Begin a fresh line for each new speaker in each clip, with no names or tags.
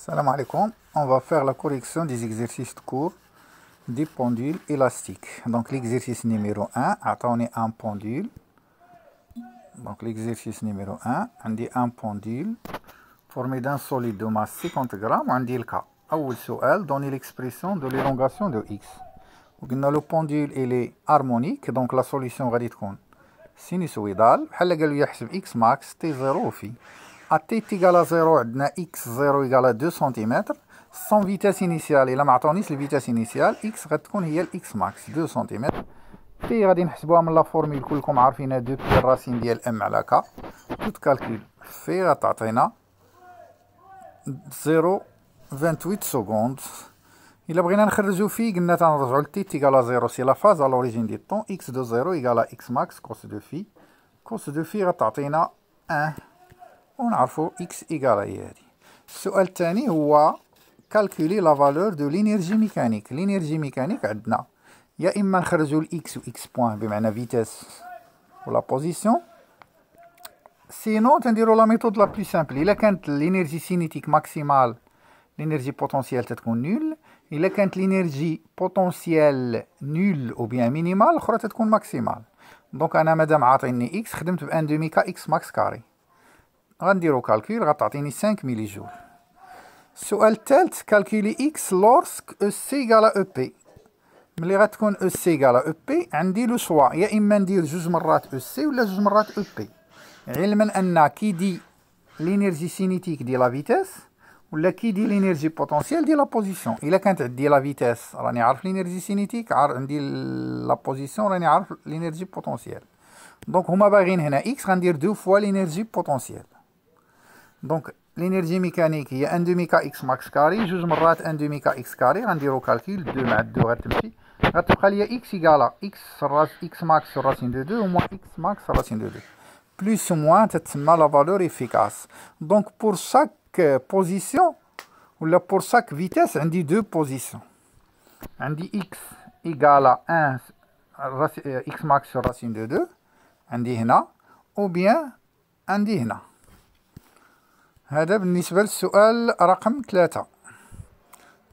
Salam alaikum, on va faire la correction des exercices de cours des pendules élastiques. Donc l'exercice numéro 1, attendez un pendule. Donc l'exercice numéro 1, on dit un pendule formé d'un solide de masse 50 grammes, on dit le cas. أول سؤال, donner l'expression de l'élongation de x. وقلنا le pendule il est harmonique, donc la solution غادي تكون sinusoïdale. بحال قالوا يحسب x max t0 في à t égale à 0 عندنا x0 égale à 2 cm sans vitesse initiale. إلا ما عطاونيش الفيتاس initiale x غتكون هي ال x max 2 cm. t غادي نحسبوها من لا فورميل كلكم عارفينها 2 بي الراسين ديال m على k. توت كالكول في غتعطينا 0.28 secondes. إلا بغينا نخرجو فيه قلنا تنرجعو ل t égale à 0 سي لا فاز à l'origine du temps. x de 0 égale à x max cos de phi. cos de phi غتعطينا 1 ونعرفو x égale هي هادي. السؤال الثاني هو calculer la valeur de l'énergie mécanique. l'énergie mécanique عندنا يا إما نخرجو ل x و x بوان بمعنى فيتاس ولا بوزيسيون، سينو تنديرو لا ميثود لا بلو سامبل. إلا كانت الانرجي سينيتيك ماكسيمال الانرجي بوتونسيال تتكون نول، إلا كانت الانرجي بوتونسيال نول أو بيان مينيمال الأخرى تتكون ماكسيمال. دونك أنا مادام عاطيني x خدمت ب 1 دومي كا x ماكس كاري، غنديرو كالكول غتعطيني 5 ملي جول. السؤال الثالث كالكولي x لورسك او سي إيكالا او بي. ملي غتكون او سي إيكالا او بي عندي لو شوا يا إما ندير جوج مرات او سي ولا جوج مرات او بي، علما أن كي دي لينيرجي سينيتيك دي لا فيتاس ولا كي دي لينيرجي بوتونسيال دي لا بوزيسيون. إلا كانت عندي لا فيتاس راني عارف لينيرجي سينيتيك، عندي لا بوزيسيون راني عارف لينيرجي بوتونسيال. دونك هما باغيين هنا x غندير دو فوا لينيرجي بوتونسيال. دونك لينيرجي ميكانيك هي 1 دومي كا x ماكس كاري، جوج مرات 1 دومي كا x كاري. غنديرو كالكول 2 مع 2 غتمشي، غتبقى ليا x إيكالا x راس x ماكس راسين دو 2 وموان x ماكس راسين دو 2 بلوس موان تتسمى لا فالور افيكاس. دونك بور شاك بوزيسيون ولا بور شاك فيتاس عندي دو بوزيسيون، عندي x إيكالا 1 x ماكس راسين دو 2 عندي هنا او بيان عندي هنا. هذا بالنسبة للسؤال رقم 3.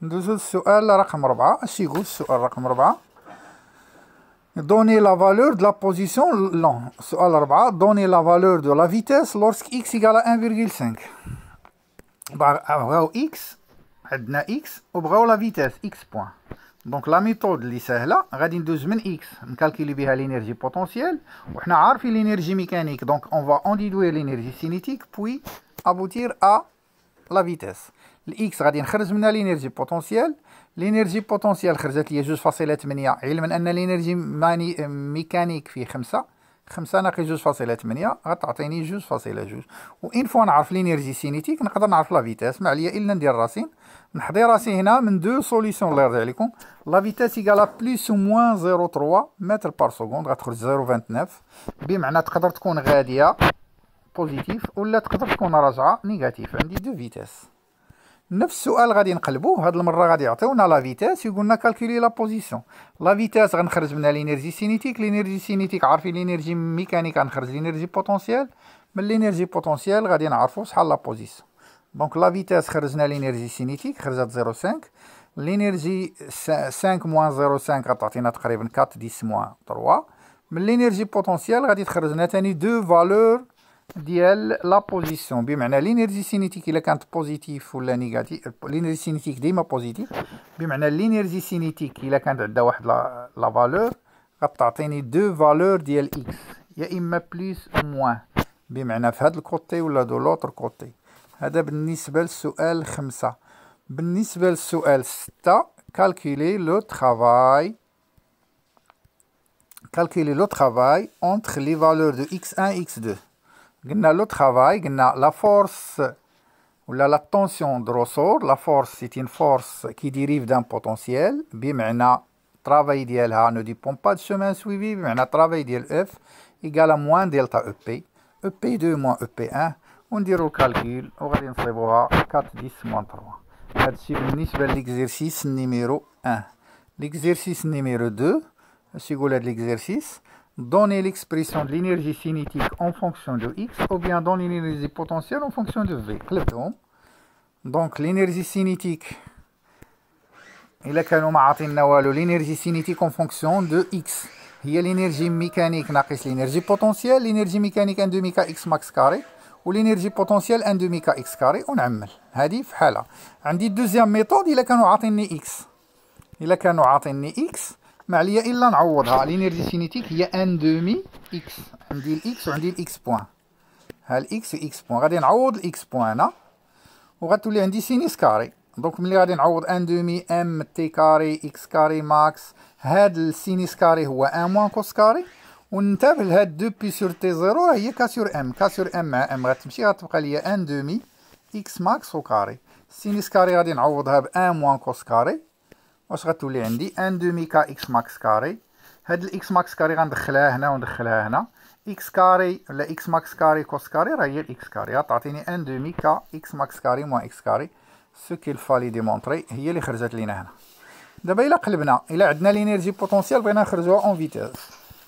ندوزو للسؤال رقم 4. اش يقول السؤال رقم 4؟ donner la valeur de la position. non السؤال 4 donner la valeur de la vitesse lorsque x égale à 1,5. بغاو x عندنا x وبغاو لا فيتاس x بوان. دونك لا ميثود اللي سهله غادي ندوز من x نكالكولي بها لينيرجي بوتونسيال وحنا عارفين لينيرجي ميكانيك. دونك اون فا اون ديدوير لينيرجي سينيتيك بوي aboutir à la vitesse. الإكس غادي نخرج منها لينيرجي بوتونسيال. لينيرجي بوتونسيال خرجت لي 2.8، علما أن لينيرجي ميكانيك فيه 5 ناقص 2.8 غتعطيني 2.2. وإن فوا نعرف لينيرجي سينيتيك نقدر نعرف لا فيتاس، ما عليا إلا ندير راسين نحضي راسي هنا من دو سوليسيون. الله يرضي عليكم لا فيتاس إيكالا بلوس أو موان 0.3 متر بار سكوند غتخرج 0.29، بمعنى تقدر تكون غادية بوزيتيف ولا تقدر تكون راجعه نيجاتيف. عندي دو فيتاس. نفس السؤال غادي نقلبوه، هاد المره غادي يعطيونا لا فيتاس يقولنا كالكولي لا بوزيسيون. لا فيتاس غنخرج منها لينيرجي سينيتيك، لينيرجي سينيتيك عارفين لينيرجي ميكانيك غنخرج لينيرجي بوتونسيال، من لينيرجي بوتونسيال غادي نعرفو شحال لا بوزيسيون. دونك لا فيتاس خرجنا لينيرجي سينيتيك خرجت 0.5، لينيرجي 5 موان 0.5 غتعطينا تقريبا 4 10 موان 3، من لينيرجي بوتونسيال غادي تخرجنا ثاني دو فالور ديال لا بوزيسيون، بمعنى لينيرجي سينيتيك الا كانت بوزيتيف ولا نيجاتيف. لينيرجي سينيتيك ديما بوزيتيف، بمعنى لينيرجي سينيتيك الا كانت عندها واحد لا فالور غتعطيني دو فالور ديال اكس، يا اما بليس او موان، بمعنى في هذا الكوتي ولا دو لوتر كوتي. هذا بالنسبه للسؤال 5. بالنسبه للسؤال 6 calculer le travail entre les valeurs de x1 et x2. قلنا لو ترافاي، قلنا لا فورس ولا لا طونسيون دو روسور. لا فورس سيت اون فورس كي ديريف دان بوتونسيال، بمعنى ترافاي ديالها نو ديبون با دو شومان سويفي، بمعنى ترافاي ديال اف ايكالا موان دلتا او بي، او بي 2 موان او بي 1، ونديرو الكالكول وغادي نصيبوها 4 10 موان 3. هادشي بالنسبة ليكزيرسيس نيميرو 1. ليكزيرسيس نيميرو 2 اش يقول هاد ليكزيرسيس؟ donner l'expression de l'énergie cinétique en fonction de x ou bien donner l'énergie potentielle en fonction de v. قلبتهم دونك لينيرجي سينيتيك الا كانوا ما عاطينا والو، لينيرجي سينيتيك اون فونكسيون دو اكس هي لينيرجي ميكانيك ناقص لينيرجي بوتونسيال. لينيرجي ميكانيك ان دومي كا اكس ماكس كاري، ولينيرجي بوتونسيال ان دومي كا اكس كاري، ونعمل هذه في حاله. عندي دوزيام ميثود الا كانوا عاطيني اكس، الا كانوا عاطيني اكس ما عليا الا نعوضها. لينيرجي سينيتيك هي ان دومي اكس، عندي الاكس وعندي الاكس بوان، ها الاكس اكس بوان، غادي نعوض الاكس بوان هنا وغتولي عندي سينيس كاري. دونك ملي غادي نعوض ان دومي ام تي كاري اكس كاري ماكس، هاد السينيس كاري هو ان موان كوس كاري، وننتبه لهاد دو بي سور تي زيرو هي كا سور ام، كا سور ام مع ام غتمشي غتبقى ليا ان دومي اكس ماكس و كاري. السينيس كاري غادي نعوضها ب ان موان كوس كاري، واش غتولي عندي ان دومي كا اكس ماكس كاري. هاد الاكس ماكس كاري غندخلها هنا وندخلها هنا، اكس كاري ولا اكس ماكس كاري كوس كاري راه هي الاكس كاري، غتعطيني ان دومي كا اكس ماكس كاري موان اكس كاري. سو كيل فالي ديمونطري هي اللي خرجت لينا هنا. دابا الا قلبنا، الا عندنا لينيرجي بوتونسيال بغينا نخرجوها اون فيتاس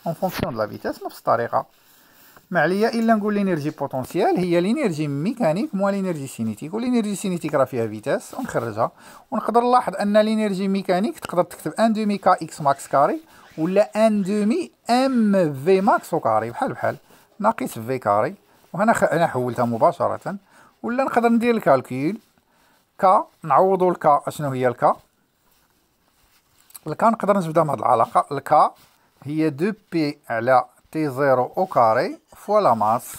اون فونكسيون دو لا فيتاس نفس الطريقه، ما عليا الا نقول لينيرجي بوتونسيال هي لينيرجي ميكانيك موان لينيرجي سينيتيك، ولينيرجي سينيتيك راه فيها فيتاس ونخرجها. ونقدر نلاحظ ان لينيرجي ميكانيك تقدر تكتب ان دومي كا اكس ماكس كاري ولا ان دومي ام في ماكس او كاري، بحال بحال ناقص في كاري. وهنا انا حولتها مباشره. ولا نقدر ندير الكالكول كا، نعوضوا الكا اشنو هي الكا. الكا نقدر نجبدها من هاد العلاقه، الكا هي دو بي على تي زيرو او كاري فوا لا ماس،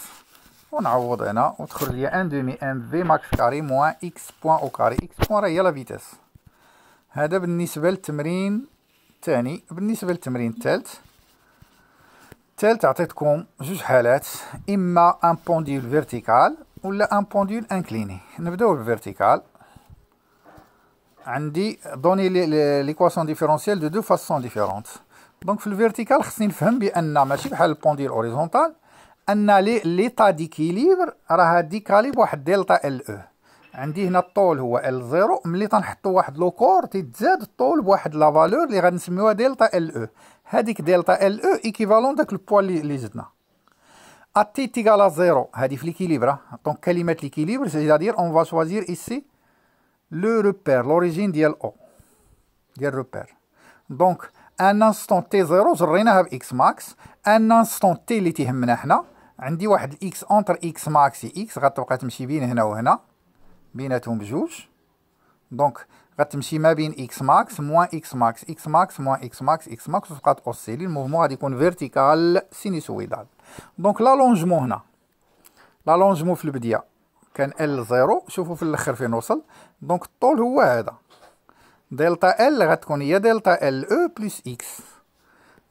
ونعوض هنا وتخرج لي ان دومي ام في ماكس كاري موان اكس بوان او كاري. اكس بوان راه هي لا فيتاس. هذا بالنسبه للتمرين الثاني. بالنسبه للتمرين الثالث عطيتكم جوج حالات، اما ان بونديول فيرتيكال ولا ان بونديول انكليني. نبداو بالفيرتيكال. عندي دوني ليكواسيون ديفيرونسيال دو دو فاسون ديفيرونت. دونك في الفيرتيكال خصني نفهم بان ماشي بحال البونديول اوريزونتال، ان ليطا ديكيليبر راه ديكالي بواحد دلتا ال او. عندي هنا الطول هو ال زيرو، ملي تنحطو واحد لو كور تيتزاد الطول بواحد لا فالور اللي غادي نسميوها دلتا ال او. هذيك دلتا ال او ايكيفالون داك البوا اللي زدنا. ا تي تيغال زيرو هذه في ليكيليبر. دونك كلمه ليكيليبر سيتادير اون فا شوازير ايسي لو روبير لوريجين ديال او ديال روبير. دونك ان انستون تي زيرو جريناها باكس ماكس، ان انستون تي اللي تيهمنا حنا عندي واحد الاكس اونتر اكس ماكس اكس غتبقى تمشي بين هنا وهنا بيناتهم بجوج. دونك غتمشي ما بين اكس ماكس موان اكس ماكس، اكس ماكس موان اكس ماكس، اكس ماكس، وتبقى توسيلي. الموفمون غادي يكون فيرتيكال سينيسويدال. دونك لالونجمون هنا، لالونجمون في البدايه كان ال زيرو، شوفوا في الاخر فين وصل. دونك الطول هو هذا، دلتا ال غتكون هي دلتا ال او بلس اكس.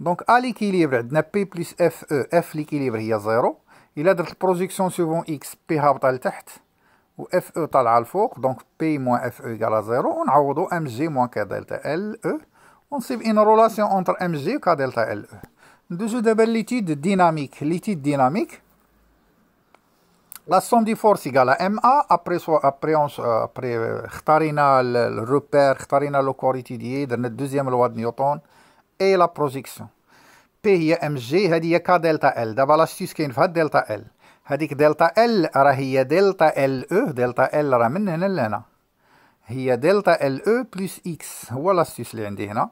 دونك ا ليكيليبر عندنا بي بلس اف او، اف ليكيليبر هي زيرو. الا درت البروجيكسيون سوفون اكس بي هابطه لتحت و اف او طالعه الفوق، دونك بي موان اف او ايكال زيرو. ونعوضو ام جي موان كا دلتا ال او، ونصيب ان رولاسيون اونتر ام جي و كا دلتا ال او. ندوزو دابا ليتيد ديناميك. ليتيد ديناميك لا سوم دي فورس ايكال ام ا ابري اختارينا الروبير، اختارينا لو كوريتيديي، درنا الدوزيام لوا د نيوتن اي لا بروجيكسيون. بي هي ام جي، هذه هي كا دلتا ال. دابا لاستيس كاين في هاد دلتا ال، هذيك دلتا ال راه هي دلتا ال او. دلتا ال راه من هنا لهنا هي دلتا ال او بلس اكس، هو لاستيس اللي عندي هنا.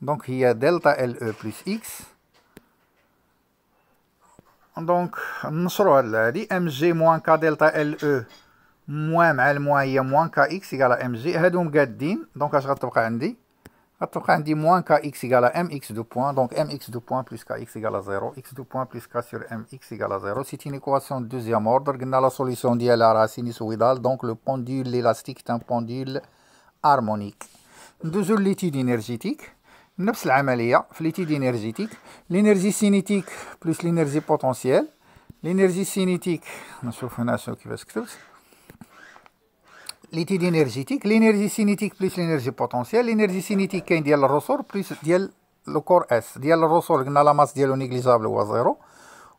دونك هي دلتا ال او بلس اكس. دونك نشرو هادي ام جي موان كا دلتا ال او موان مع الموان هي موان كا اكس ايكال ام جي، هادو مقادين. دونك اش غتبقى عندي؟ غتبقى عندي موان كا اكس ايكال ام اكس دو بوان. دونك ام اكس دو بوان بلس كا اكس ايكال زيرو، اكس دو بوان بلس كا سور ام اكس ايكال زيرو. سي اون ايكواسيون دوزيام اوردر. قلنا لا سوليسيون ديالها راه سينيسويدال. دونك لو بوندول ليلاستيك تان بوندول هارمونيك. ندوزو ليتيد انرجيتيك. نفس العمليه في ليتيد انرجيتيك، لينيرجي سينيتيك بلس لينيرجي بوتونسيال. لينيرجي سينيتيك نشوف هنا شنو كيفاش كتبت. ليتيد انرجيتيك، لينيرجي سينيتيك بلس لينيرجي بوتونسيال. لينيرجي سينيتيك كاين ديال الرسور بلس ديال لو كور اس. ديال الرسور قلنا لا ماس ديالو نيغليجابل هو زيرو،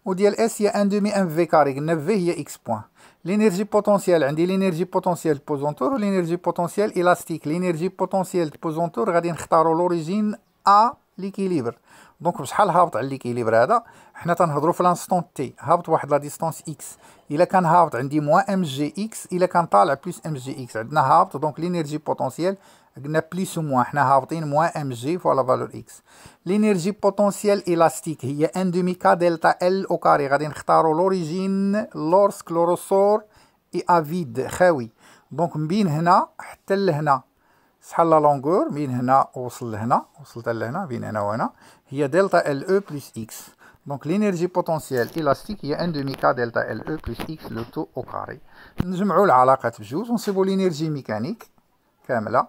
وديال اس هي ان دومي ام في كاري، قلنا في هي اكس بوان. لينيرجي بوتونسيال عندي لينيرجي بوتونسيال بوزونتور ولينيرجي بوتونسيال الاستيك. لينيرجي بوتونسيال بوزونتور غادي نختارو لوريجين ا ليكيليبر. دونك بشحال هابط على ليكيليبر هذا؟ حنا تنهضرو في لانستون تي، هابط واحد لا ديستونس اكس. الا كان هابط عندي موان ام جي اكس، الا كان طالع بلس ام جي اكس. عندنا هابط دونك لينيرجي بوتونسيال قلنا بليس و موان، حنا هابطين موان ام جي فوا لا فالور اكس. لينيرجي بوتونسيال الاستيك هي ان دومي كا دلتا ال او كاري. غادي نختاروا لوريجين لورسك لو روسور اي افيد خاوي. دونك من بين هنا حتى لهنا شحال لا لونغور، من هنا وصل لهنا، وصلت لهنا بين هنا وهنا، هي دلتا ال او بلس اكس. دونك لينيرجي بوتونسيال الاستيك هي ان دومي كا دلتا ال او بلس اكس لو تو او كاري. نجمعوا العلاقات بجوج ونصيبوا لينيرجي ميكانيك كامله.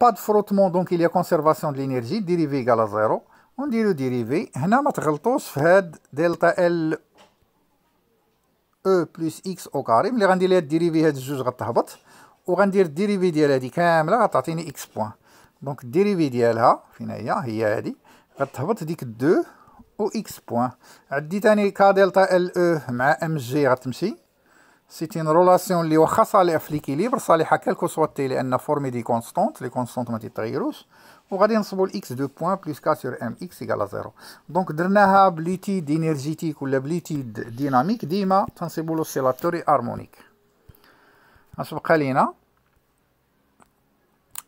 با دو فروتمون دونك il y a conservation de l'énergie dérivé égale à 0. ونديرو ديريفي. هنا ما تغلطوش في هاد دلتا ال او بلس اكس او كاري. ملي غندير ليها الديريفي هاد الجوج غتهبط، وغندير الديريفي ديال هادي كامله غتعطيني اكس بوان. دونك الديريفي ديالها فين هي هادي غتهبط ديك 2 و اكس بوان. عدي تاني كا دلتا ال او مع ام جي غتمشي. سيت اون رولاسيون اللي واخا صالحه في ليكيليبر صالحه كالكو سوا تي، لان فورمي دي كونستونت، لي كونستونت ما تيتغيروش. وغادي نصبو الاكس دو بوان بلس كا سور ام اكس ايكال 0. دونك درناها بليتيد انرجيتيك ولا بليتيد ديناميك، ديما تنصيبو لوسيلاتوري هارمونيك. اش بقى لينا؟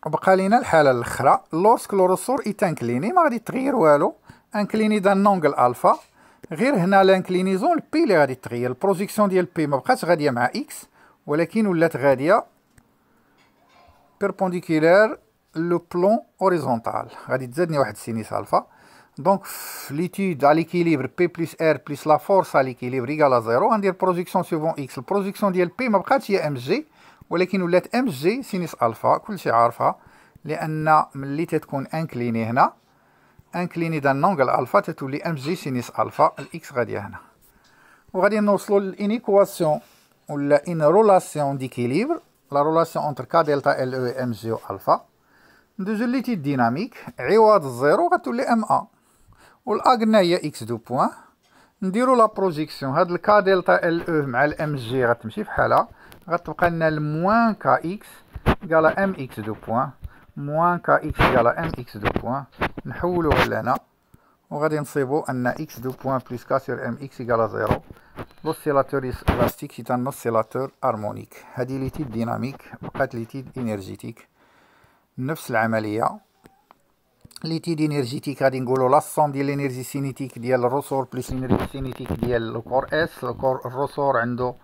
بقى لينا الحاله الاخرى لورسك لو روسور اي تانكليني. ما غادي تغير والو، انكليني دان نونغل الفا. غير هنا لانكلينيزون البي اللي غادي تغير. البروجيكسيون ديال بي ما بقاتش غاديه مع اكس، ولكن ولات غاديه بيربونديكولار لو بلون اوريزونتال. غادي تزادني واحد سينيس الفا. دونك في ليتود على ليكيليبر بي بلس ار بلس لا فورس على ليكيليبر ايكال 0. غندير بروجيكسيون سوفون اكس. البروجيكسيون ديال بي ما بقاتش هي ام جي، ولكن ولات ام جي سينيس الفا. كلشي عارفها، لان ملي تتكون انكليني هنا انكليني دان نونغل الفا تتولي ام جي سينيس الفا. الاكس غاديه هنا. وغادي نوصلوا للانيكواسيون ولا ان رولاسيون ديكيليبر، لا رولاسيون انتر كا دلتا ال او ام جي و الفا. ندوزو ليتيد ديناميك. عوض الزيرو غتولي ام ا، والا قلنا هي اكس دو بوان. نديرو لا بروجيكسيون. هاد الكا دلتا ال او مع الام جي غتمشي بحالها، غتبقى لنا الموان كا اكس قال ام اكس دو بوان، موان كا اكس قال ام اكس دو بوان. نحولوها لهنا وغادي نصيبو ان اكس دو بوان بلس كا سور ام اكس ايكال 0. لوسيلاتور الاستيك سي ان اوسيلاتور هارمونيك. هادي ليتيد ديناميك، بقات ليتيد انرجيتيك. نفس العمليه. ليتيد انرجيتيك غادي نقولو لا سوم ديال الانرجي سينيتيك ديال الروسور بلس الانرجي سينيتيك ديال الكور اس. الروسور عنده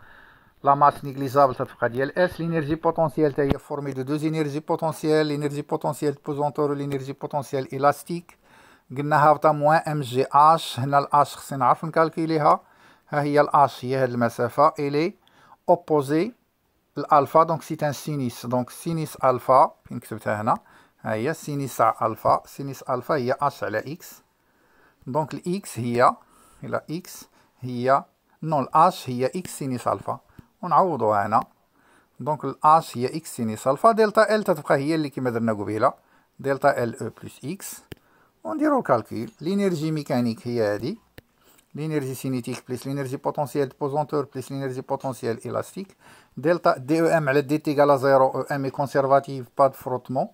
لا ماس نيغليزابل تتبقى ديال اس. لينيرجي بوتونسيال تا هي فورمي دو دوز انرجي بوتونسيال، لينيرجي بوتونسيال بوزونتور ولينيرجي بوتونسيال الاستيك. قلنا هابطه موان ام جي اش. هنا الاش خصني نعرف نكالكيليها. ها هي الاش هي هاد المسافه الي اوبوزي الالفا. دونك سيت ان سينيس. دونك سينيس الفا فين كتبتها هنا، ها هي سينيس الفا. سينيس الفا هي اش على اكس. دونك الاكس هي الى اكس هي نو الاش هي اكس سينيس الفا. ونعوضوها هنا. دونك الاش هي اكس سينيس الفا. دلتا ال تتبقى هي اللي كيما درنا قبيله دلتا ال او بلس اكس. ونديرو الكالكول. لينيرجي ميكانيك هي هادي، لينيرجي سينيتيك بلس لينيرجي بوتونسيال بوزونتور بلس لينيرجي بوتونسيال الاستيك. دلتا دي او ام على دي تي ايكال 0. او ام اي كونسيرفاتيف با دو فروتمون،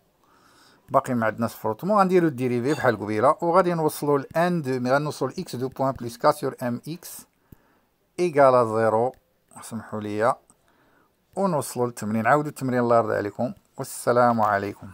باقي ما عندناش فروتمون. غنديرو الديريفي بحال قبيله وغادي نوصلو لان دو. غنوصلو لاكس دو بوان بلس كا سور ام اكس ايكال 0. سمحوا لي ونوصلوا للتمرين. عاودوا التمرين الله يرضي عليكم، والسلام عليكم.